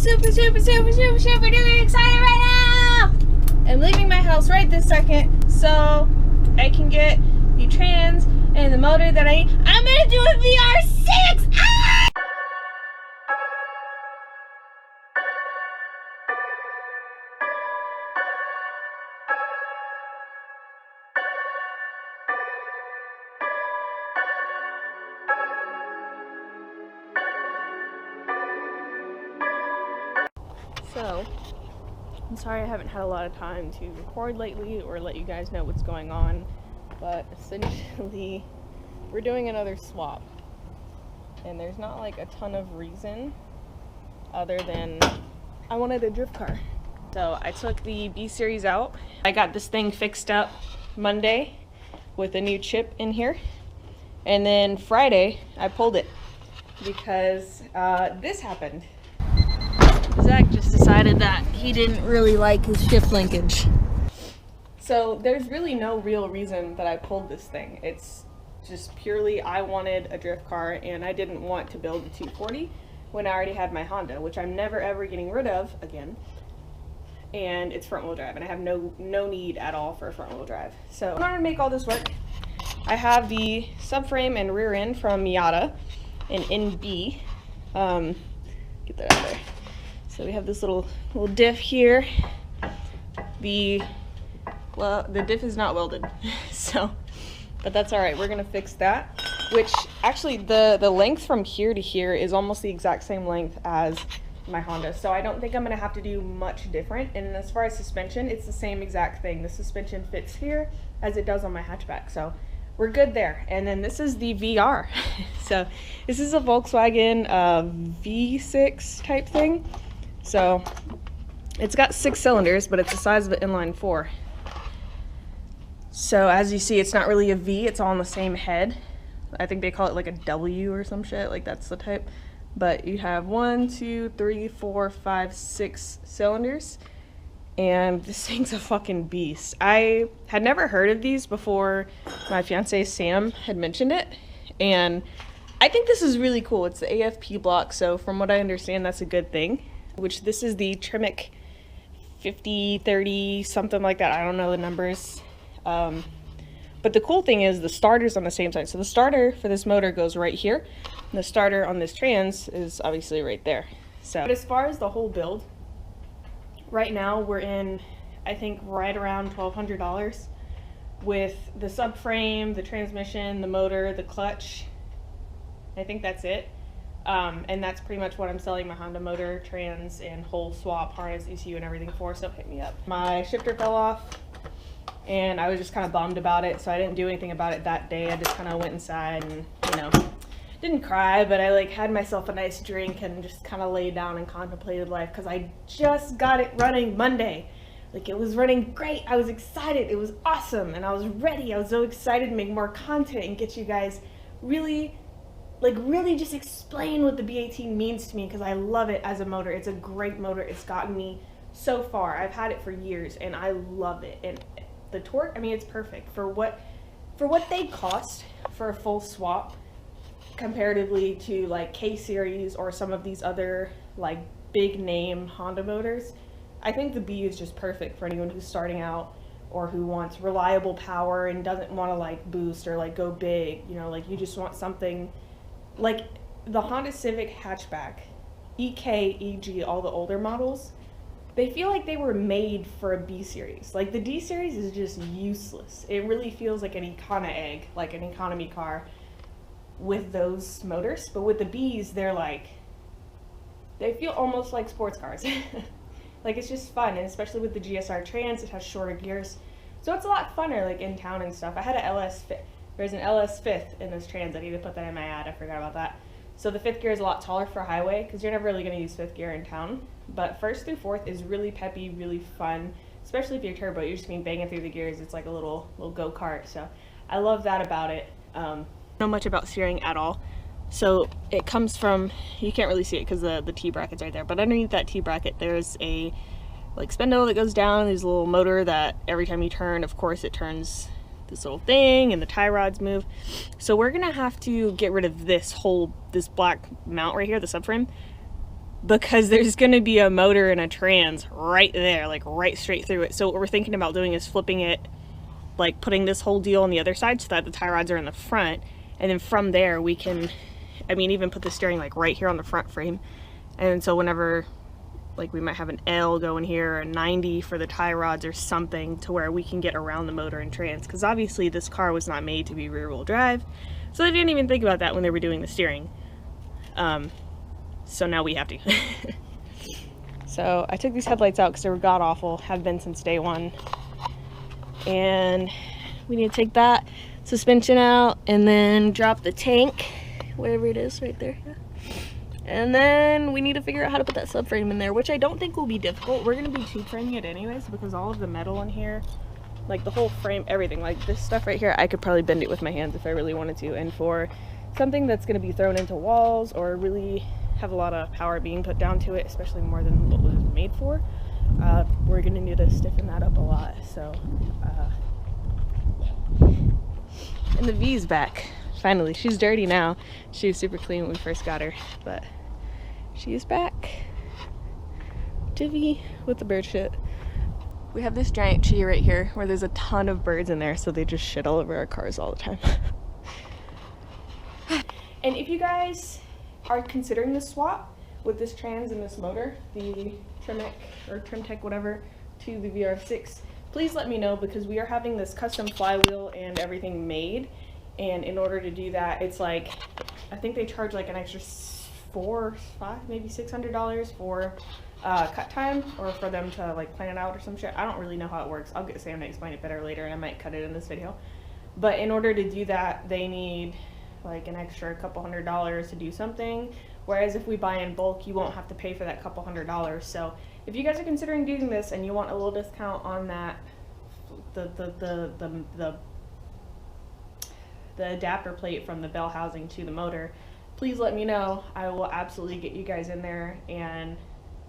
super duper excited right now! I'm leaving my house right this second so I can get the trans and the motor that I need. I'm gonna do a VR6! Ah! So, I'm sorry I haven't had a lot of time to record lately or let you guys know what's going on, but essentially we're doing another swap, and there's not like a ton of reason other than I wanted a drift car. So I took the B series out. I got this thing fixed up Monday with a new chip in here, and then Friday I pulled it because this happened. Zach just decided that he didn't really like his shift linkage. So there's really no real reason that I pulled this thing. It's just purely I wanted a drift car and I didn't want to build a 240 when I already had my Honda, which I'm never ever getting rid of again. And it's front wheel drive and I have no need at all for a front wheel drive. So in order to make all this work, I have the subframe and rear end from Miata in NB. Get that out there. So we have this little diff here. The diff is not welded, so, but that's all right. We're gonna fix that, which actually the length from here to here is almost the exact same length as my Honda. So I don't think I'm gonna have to do much different. And as far as suspension, it's the same exact thing. The suspension fits here as it does on my hatchback. So we're good there. And then this is the VR. So this is a Volkswagen V6 type thing. So it's got 6 cylinders, but it's the size of an inline 4. So as you see, it's not really a V, it's all on the same head. I think they call it like a W or some shit, like that's the type. But you have 1, 2, 3, 4, 5, 6 cylinders. And this thing's a fucking beast. I had never heard of these before my fiance Sam had mentioned it. And I think this is really cool. It's the AFP block, so from what I understand, that's a good thing. Which this is the TREMEC 50, 30, something like that. I don't know the numbers. But the cool thing is the starter's on the same side. So the starter for this motor goes right here. And the starter on this trans is obviously right there. So but as far as the whole build, right now we're in, I think, right around $1,200 with the subframe, the transmission, the motor, the clutch. I think that's it. And that's pretty much what I'm selling my Honda motor, trans, and whole swap, harness, ECU, and everything for, so hit me up. My shifter fell off, and I was just kind of bummed about it, so I didn't do anything about it that day. I just kind of went inside and, you know, didn't cry, but I like had myself a nice drink and just kind of laid down and contemplated life, because I just got it running Monday. Like, it was running great. I was excited. It was awesome, and I was ready. I was so excited to make more content and get you guys really just explain what the B18 means to me, because I love it as a motor. It's a great motor. It's gotten me so far. I've had it for years and I love it. And the torque, I mean, it's perfect for what they cost for a full swap comparatively to like K series or some of these other like big name Honda motors. I think the B is just perfect for anyone who's starting out or who wants reliable power and doesn't want to like boost or like go big, you know, like you just want something. Like the Honda Civic hatchback, EK, EG, all the older models, they feel like they were made for a B series. Like the D series is just useless. It really feels like an egg, like an economy car with those motors. But with the Bs, they feel almost like sports cars. Like it's just fun, and especially with the GSR Trans, it has shorter gears. So it's a lot funner like in town and stuff. I had an LS, there's an LS 5th in this Trans. I need to put that in my ad, I forgot about that. So the 5th gear is a lot taller for highway because you're never really going to use 5th gear in town. But 1st through 4th is really peppy, really fun, especially if you're turbo. You're just being banging through the gears. It's like a little go-kart. So I love that about it. I don't know much about steering at all. So it comes from, you can't really see it because the T-bracket's right there, but underneath that T-bracket there's a like spindle that goes down. There's a little motor that every time you turn, of course, it turns this little thing and the tie rods move. So we're gonna have to get rid of this black mount right here, the subframe, because there's going to be a motor and a trans right there, like right straight through it. So what we're thinking about doing is flipping it, like putting this whole deal on the other side so that the tie rods are in the front, and then from there we can, I mean, even put the steering like right here on the front frame. And so whenever, like, we might have an L going here, or a 90 for the tie rods or something, to where we can get around the motor and trans, because obviously this car was not made to be rear wheel drive, so they didn't even think about that when they were doing the steering. So now we have to. So I took these headlights out because they were god awful, have been since day one. And we need to take that suspension out and then drop the tank, wherever it is, right there. Yeah. And then we need to figure out how to put that subframe in there, which I don't think will be difficult. We're going to be tube framing it anyways, because all of the metal in here, like the whole frame, everything, like this stuff right here, I could probably bend it with my hands if I really wanted to. And for something that's going to be thrown into walls or really have a lot of power being put down to it, especially more than what was made for, we're going to need to stiffen that up a lot. So and the V's back finally. She's dirty now. She was super clean when we first got her, but she is back. Divvy with the bird shit. We have this giant tree right here where there's a ton of birds in there, so they just shit all over our cars all the time. And if you guys are considering this swap with this trans and this motor, the TREMEC or TREMEC whatever, to the VR6, please let me know, because we are having this custom flywheel and everything made, and in order to do that, it's like, I think they charge like an extra $400, $500, maybe $600 for cut time, or for them to like plan it out or some shit. I don't really know how it works. I'll get Sam to explain it better later, and I might cut it in this video. But in order to do that, they need like an extra couple $100 to do something, whereas if we buy in bulk, you won't have to pay for that couple $100. So if you guys are considering doing this and you want a little discount on that, the adapter plate from the bell housing to the motor, please let me know. I will absolutely get you guys in there, and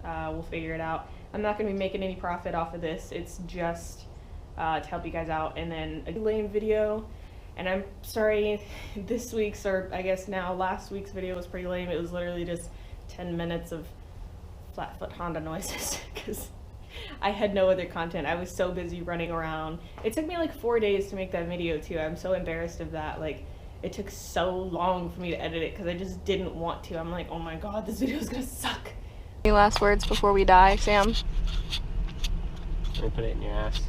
we'll figure it out. I'm not going to be making any profit off of this. It's just to help you guys out. And then a lame video, and I'm sorry, this week's, or I guess now last week's video was pretty lame. It was literally just 10 minutes of flatfoot Honda noises, because I had no other content. I was so busy running around. It took me like 4 days to make that video too. I'm so embarrassed of that. Like, it took so long for me to edit it because I just didn't want to. I'm like, oh my god, this video is gonna suck. Any last words before we die, Sam? I'm gonna put it in your ass.